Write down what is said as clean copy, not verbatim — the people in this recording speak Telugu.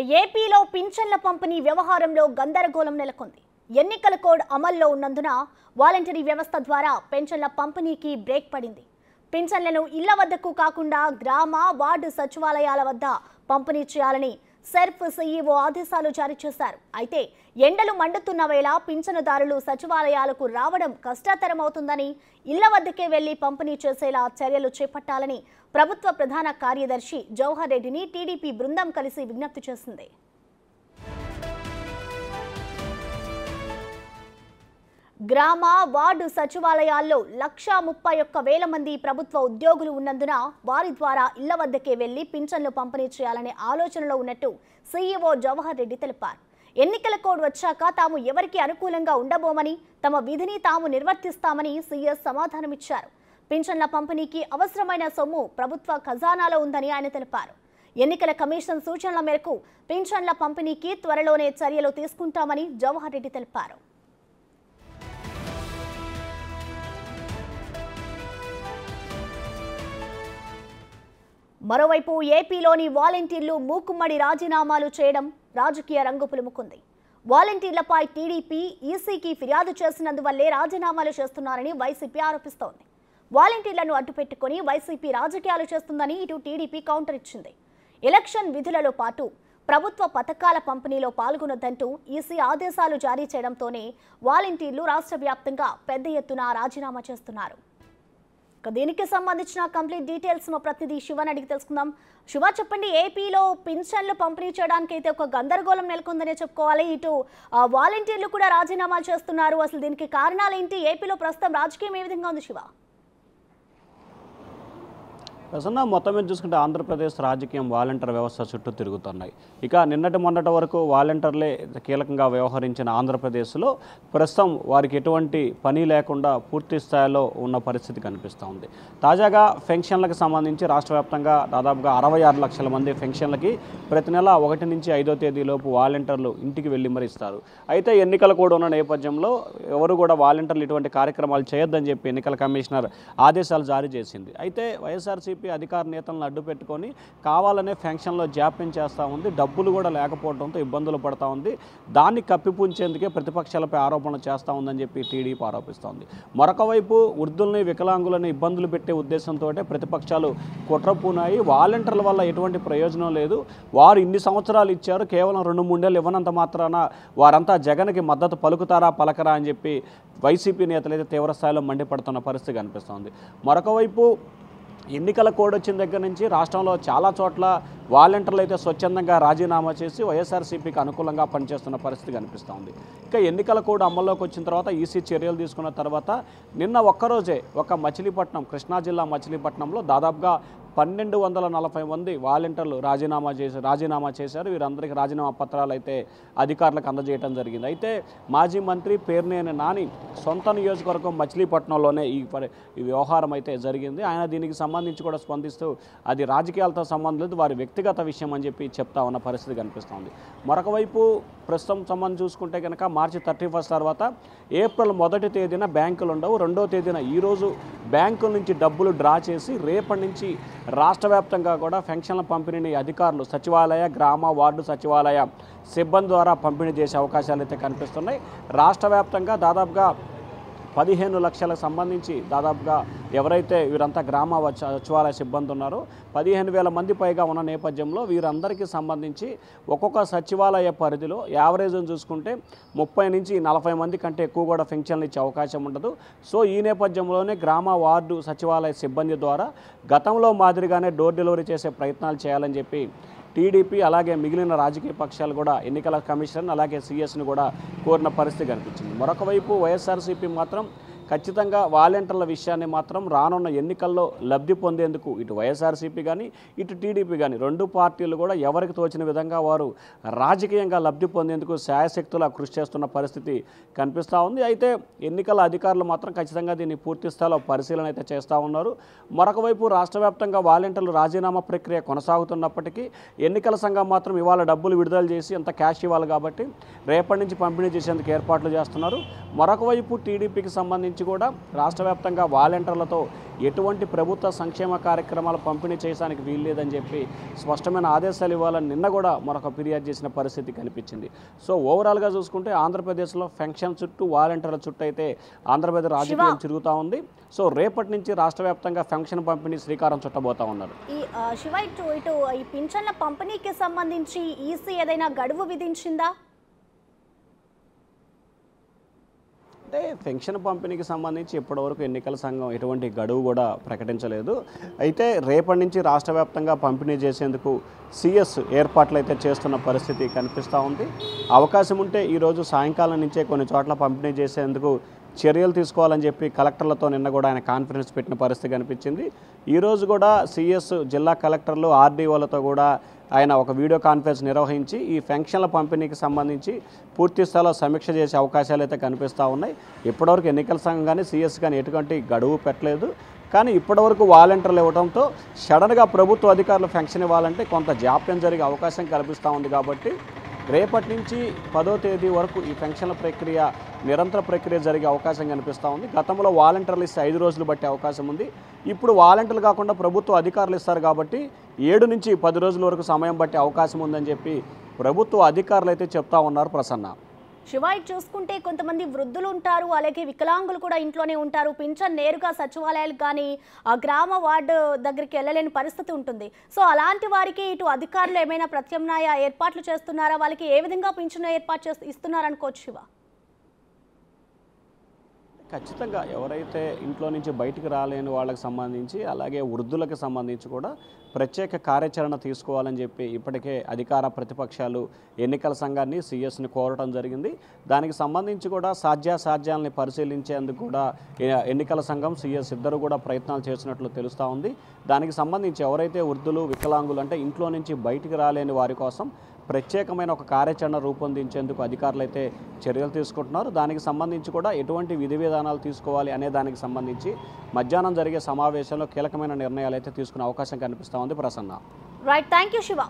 ఏపీలో పింఛన్ల పంపిణీ వ్యవహారంలో గందరగోళం నెలకొంది. ఎన్నికల కోడ్ అమల్లో ఉన్నందున వాలంటరీ వ్యవస్థ ద్వారా పెన్షన్ల పంపిణీకి బ్రేక్ పడింది. పింఛన్లను ఇళ్ల వద్దకు కాకుండా గ్రామ, వార్డు సచివాలయాల వద్ద పంపిణీ చేయాలని సెర్ఫ్ సీఈఓ ఆదేశాలు జారీ చేశారు. అయితే ఎండలు మండుతున్న వేళ పింఛనుదారులు సచివాలయాలకు రావడం కష్టతరమవుతుందని, ఇళ్ల వద్దకే వెళ్లి పంపిణీ చేసేలా చర్యలు చేపట్టాలని ప్రభుత్వ ప్రధాన కార్యదర్శి జవహర్ రెడ్డిని టీడీపీ బృందం కలిసి విజ్ఞప్తి చేసింది. గ్రామ, వార్డు సచివాలయాల్లో 131,000 మంది ప్రభుత్వ ఉద్యోగులు ఉన్నందున వారి ద్వారా ఇళ్ల వద్దకే వెళ్లి పింఛన్లు పంపిణీ చేయాలనే ఆలోచనలో ఉన్నట్టు సీఈఓ జవహర్ రెడ్డి తెలిపారు. ఎన్నికల కోడ్ వచ్చాక తాము ఎవరికి అనుకూలంగా ఉండబోమని, తమ విధిని తాము నిర్వర్తిస్తామని సీఎస్ సమాధానమిచ్చారు. పింఛన్ల పంపిణీకి అవసరమైన సొమ్ము ప్రభుత్వ ఖజానాలో ఉందని ఆయన తెలిపారు. ఎన్నికల కమిషన్ సూచనల మేరకు పింఛన్ల పంపిణీకి త్వరలోనే చర్యలు తీసుకుంటామని జవహర్ రెడ్డి తెలిపారు. మరోవైపు ఏపీలోని వాలంటీర్లు మూకుమ్మడి రాజీనామాలు చేయడం రాజకీయ రంగు పులుముకుంది. వాలంటీర్లపై టీడీపీ ఈసీకి ఫిర్యాదు చేసినందువల్లే రాజీనామాలు చేస్తున్నారని వైసీపీ ఆరోపిస్తోంది. వాలంటీర్లను అడ్డుపెట్టుకుని వైసీపీ రాజకీయాలు చేస్తుందని ఇటు టీడీపీ కౌంటర్ ఇచ్చింది. ఎలక్షన్ విధులలో పాటు ప్రభుత్వ పథకాల పంపిణీలో పాల్గొనొద్దంటూ ఈసీ ఆదేశాలు జారీ చేయడంతోనే వాలంటీర్లు రాష్ట్ర వ్యాప్తంగా పెద్ద ఎత్తున రాజీనామా చేస్తున్నారు. దీనికి సంబంధించిన కంప్లీట్ డీటెయిల్స్ మా ప్రతినిధి శివని అడిగి తెలుసుకుందాం. శివ, చెప్పండి, ఏపీలో పింఛన్లు పంపిణీ చేయడానికి అయితే ఒక గందరగోళం నెలకొందనే చెప్పుకోవాలి. ఇటు వాలంటీర్లు కూడా రాజీనామాలు చేస్తున్నారు. అసలు దీనికి కారణాలు ఏంటి? ఏపీలో ప్రస్తుతం రాజకీయం ఏ విధంగా ఉంది శివ? ప్రసన్న, మొత్తం మీద చూసుకుంటే ఆంధ్రప్రదేశ్ రాజకీయం వాలంటీర్ వ్యవస్థ చుట్టూ తిరుగుతున్నాయి. ఇక మొన్నటి వరకు వాలంటీర్లే కీలకంగా వ్యవహరించిన ఆంధ్రప్రదేశ్లో ప్రస్తుతం వారికి ఎటువంటి పని లేకుండా పూర్తి స్థాయిలో ఉన్న పరిస్థితి కనిపిస్తూ ఉంది. తాజాగా పెన్షన్లకు సంబంధించి రాష్ట్ర వ్యాప్తంగా దాదాపుగా 66 లక్షల మంది పెన్షన్లకి ప్రతి నెల 1 నుంచి 5వ తేదీలోపు వాలంటీర్లు ఇంటికి వెళ్ళి మరి ఇస్తారు. అయితే ఎన్నికలు కూడా ఉన్న నేపథ్యంలో ఎవరు కూడా వాలంటీర్లు ఇటువంటి కార్యక్రమాలు చేయొద్దని చెప్పి ఎన్నికల కమిషనర్ ఆదేశాలు జారీ చేసింది. అయితే వైఎస్ఆర్సీపీ అధికార నేతలను అడ్డు పెట్టుకొని కావాలనే ఫంక్షన్లో జాప్యం చేస్తూ ఉంది. డబ్బులు కూడా లేకపోవడంతో ఇబ్బందులు పడతా ఉంది. దాన్ని కప్పిపుంచేందుకే ప్రతిపక్షాలపై ఆరోపణలు చేస్తూ ఉందని చెప్పి టీడీపీ ఆరోపిస్తోంది. మరొక వైపు వృద్ధుల్ని, వికలాంగులని ఇబ్బందులు పెట్టే ఉద్దేశంతో ప్రతిపక్షాలు కుట్రపూనాయి. వాలంటీర్ల వల్ల ఎటువంటి ప్రయోజనం లేదు, వారు ఇన్ని సంవత్సరాలు ఇచ్చారు, కేవలం 2-3 ఏళ్ళు ఇవ్వనంత మాత్రాన వారంతా జగన్కి మద్దతు పలుకుతారా పలకరా అని చెప్పి వైసీపీ నేతలు అయితే తీవ్రస్థాయిలో మండిపడుతున్న పరిస్థితి కనిపిస్తోంది. మరొక వైపు ఎన్నికల కోడ్ వచ్చిన దగ్గర నుంచి రాష్ట్రంలో చాలా చోట్ల వాలంటీర్లు అయితే స్వచ్ఛందంగా రాజీనామా చేసి వైఎస్ఆర్సీపీకి అనుకూలంగా పనిచేస్తున్న పరిస్థితి కనిపిస్తోంది. ఇక ఎన్నికల కోడ్ అమల్లోకి వచ్చిన తర్వాత ఈసీ చర్యలు తీసుకున్న తర్వాత నిన్న ఒక్కరోజే మచిలీపట్నం, కృష్ణా జిల్లా మచిలీపట్నంలో దాదాపుగా 1240 మంది వాలంటీర్లు రాజీనామా చేశారు. వీరందరికీ రాజీనామా పత్రాలు అయితే అధికారులకు అందజేయడం జరిగింది. అయితే మాజీ మంత్రి పేర్నేని నాని సొంత నియోజకవర్గం మచిలీపట్నంలోనే ఈ వ్యవహారం అయితే జరిగింది. ఆయన దీనికి సంబంధించి కూడా స్పందిస్తూ అది రాజకీయాలతో సంబంధం లేదు, వారి వ్యక్తిగత విషయం అని చెప్పి చెప్తా ఉన్న పరిస్థితి కనిపిస్తోంది. మరొక వైపు ప్రస్తుతం సంబంధం చూసుకుంటే కనుక మార్చి 31 తర్వాత ఏప్రిల్ 1వ తేదీన బ్యాంకులు ఉండవు. 2వ తేదీన ఈరోజు బ్యాంకుల నుంచి డబ్బులు డ్రా చేసి రేపటి నుంచి రాష్ట్ర వ్యాప్తంగా కూడా పెన్షన్ల పంపిణీని అధికారులు సచివాలయ, గ్రామ, వార్డు సచివాలయ సిబ్బంది ద్వారా పంపిణీ చేసే అవకాశాలు అయితే కనిపిస్తున్నాయి. రాష్ట్ర వ్యాప్తంగా దాదాపుగా 15 లక్షలకు సంబంధించి దాదాపుగా ఎవరైతే వీరంతా గ్రామ సచివాలయ సిబ్బంది ఉన్నారో 15,000 మంది పైగా ఉన్న నేపథ్యంలో వీరందరికీ సంబంధించి ఒక్కొక్క సచివాలయ పరిధిలో యావరేజ్ని చూసుకుంటే 30 నుంచి 40 మంది కంటే ఎక్కువ కూడా పెన్షన్లు ఇచ్చే అవకాశం ఉండదు. సో ఈ నేపథ్యంలోనే గ్రామ, వార్డు సచివాలయ సిబ్బంది ద్వారా గతంలో మాదిరిగానే డోర్ డెలివరీ చేసే ప్రయత్నాలు చేయాలని చెప్పి టీడీపీ అలాగే మిగిలిన రాజకీయ పక్షాలు కూడా ఎన్నికల కమిషన్ అలాగే సీఎస్ని కూడా కోరిన పరిస్థితి కనిపించింది. మరొక వైపు వైఎస్ఆర్సీపీ మాత్రం ఖచ్చితంగా వాలంటీర్ల విషయాన్ని మాత్రం రానున్న ఎన్నికల్లో లబ్ధి పొందేందుకు ఇటు వైఎస్ఆర్సీపీ కానీ ఇటు టీడీపీ కానీ 2 పార్టీలు కూడా ఎవరికి తోచిన విధంగా వారు రాజకీయంగా లబ్ధి పొందేందుకు శాయశక్తులా కృషి చేస్తున్న పరిస్థితి కనిపిస్తూ ఉంది. అయితే ఎన్నికల అధికారులు మాత్రం ఖచ్చితంగా దీన్ని పూర్తి స్థాయిలో పరిశీలన అయితే చేస్తూ ఉన్నారు. మరొక వైపు రాష్ట్ర వ్యాప్తంగా వాలంటీర్లు రాజీనామా ప్రక్రియ కొనసాగుతున్నప్పటికీ ఎన్నికల సంఘం మాత్రం ఇవాళ డబ్బులు విడుదల చేసి అంత క్యాష్ ఇవ్వాలి కాబట్టి రేపటి నుంచి పంపిణీ చేసేందుకు ఏర్పాట్లు చేస్తున్నారు. మరొక వైపు టీడీపీకి సంబంధించి సంబంధించి కూడా రాష్ట్ర వ్యాప్తంగా వాలంటీర్లతో ఎటువంటి ప్రభుత్వ సంక్షేమ కార్యక్రమాలు పంపిణీ చేయడానికి వీల్లేదని చెప్పి స్పష్టమైన ఆదేశాలు ఇవ్వాలని నిన్న కూడా మరొక ఫిర్యాదు చేసిన పరిస్థితి కనిపించింది. సో ఓవరాల్గా చూసుకుంటే ఆంధ్రప్రదేశ్లో ఫంక్షన్ చుట్టూ వాలంటీర్ల చుట్టూ అయితే ఆంధ్రప్రదేశ్ రాజకీయం తిరుగుతూ ఉంది. సో రేపటి నుంచి రాష్ట్ర వ్యాప్తంగా ఫంక్షన్ పంపిణీ శ్రీకారం చుట్టబోతా ఉన్నారు. శివ, ఇటు ఈ పింఛన్ల పంపిణీకి సంబంధించి ఈసీ ఏదైనా గడువు విధించిందా? అంటే పెన్షన్ పంపిణీకి సంబంధించి ఇప్పటివరకు ఎన్నికల సంఘం ఎటువంటి గడువు కూడా ప్రకటించలేదు. అయితే రేపటి నుంచి రాష్ట్ర వ్యాప్తంగా పంపిణీ చేసేందుకు సిఎస్ ఏర్పాట్లు అయితే చేస్తున్న పరిస్థితి కనిపిస్తూ ఉంది. అవకాశం ఉంటే ఈరోజు సాయంకాలం నుంచే కొన్ని చోట్ల పంపిణీ చేసేందుకు చర్యలు తీసుకోవాలని చెప్పి కలెక్టర్లతో నిన్న కూడా ఆయన కాన్ఫరెన్స్ పెట్టిన పరిస్థితి కనిపించింది. ఈరోజు కూడా సిఎస్ జిల్లా కలెక్టర్లు ఆర్డీఓలతో కూడా ఆయన ఒక వీడియో కాన్ఫరెన్స్ నిర్వహించి ఈ పెన్షన్ల పంపిణీకి సంబంధించి పూర్తి స్థాయిలో సమీక్ష చేసే అవకాశాలు అయితే కనిపిస్తూ ఉన్నాయి. ఇప్పటివరకు ఎన్నికల సంఘం కానీ సిఎస్ కానీ ఎటువంటి గడువు పెట్టలేదు. కానీ ఇప్పటివరకు వాలంటీర్లు ఇవ్వడంతో సడన్గా ప్రభుత్వ అధికారులు పెన్షన్ ఇవ్వాలంటే కొంత జాప్యం జరిగే అవకాశం కల్పిస్తూ ఉంది. కాబట్టి రేపటి నుంచి 10వ తేదీ వరకు ఈ పెన్షన్ల ప్రక్రియ నిరంతర ప్రక్రియ జరిగే అవకాశం కనిపిస్తూ ఉంది. గతంలో వాలంటీర్లు ఇస్తే 5 రోజులు బట్టే అవకాశం ఉంది. ఇప్పుడు వాలంటీర్లు కాకుండా ప్రభుత్వ అధికారులు ఇస్తారు కాబట్టి 7 నుంచి 10 రోజుల వరకు సమయం బట్టే అవకాశం ఉందని చెప్పి ప్రభుత్వ అధికారులు అయితే చెప్తా ఉన్నారు. ప్రసన్న, శివ, చూసుకుంటే కొంతమంది వృద్ధులు ఉంటారు, అలాగే వికలాంగులు కూడా ఇంట్లోనే ఉంటారు. పింఛన్ నేరుగా సచివాలయాలు కానీ గ్రామ వార్డు దగ్గరికి వెళ్ళలేని పరిస్థితి ఉంటుంది. సో అలాంటి వారికి ఇటు అధికారులు ఏమైనా ప్రత్యామ్నాయ ఏర్పాట్లు చేస్తున్నారా? వాళ్ళకి ఏ విధంగా పింఛన్ ఏర్పాటు ఇస్తున్నారనుకోవచ్చు శివ? ఖచ్చితంగా ఎవరైతే ఇంట్లో నుంచి బయటికి రాలేని వాళ్ళకి సంబంధించి అలాగే వృద్ధులకు సంబంధించి కూడా ప్రత్యేక కార్యాచరణ తీసుకోవాలని చెప్పి ఇప్పటికే అధికార ప్రతిపక్షాలు ఎన్నికల సంఘాన్ని సిఎస్ని కోరటం జరిగింది. దానికి సంబంధించి కూడా సాధ్యాసాధ్యాలని పరిశీలించేందుకు కూడా ఎన్నికల సంఘం సిఎస్ ఇద్దరు కూడా ప్రయత్నాలు చేసినట్లు తెలుస్తూ ఉంది. దానికి సంబంధించి ఎవరైతే వృద్ధులు వికలాంగులు అంటే ఇంట్లో నుంచి బయటికి రాలేని వారి కోసం ప్రత్యేకమైన ఒక కార్యాచరణ రూపొందించేందుకు అధికారులు అయితే చర్యలు తీసుకుంటున్నారు. దానికి సంబంధించి కూడా ఎటువంటి విధి విధానాలు తీసుకోవాలి అనే దానికి సంబంధించి మధ్యాహ్నం జరిగే సమావేశంలో కీలకమైన నిర్ణయాలు అయితే తీసుకునే అవకాశం కనిపిస్తూ ఉంది. Prasanna, right, thank you Shiva.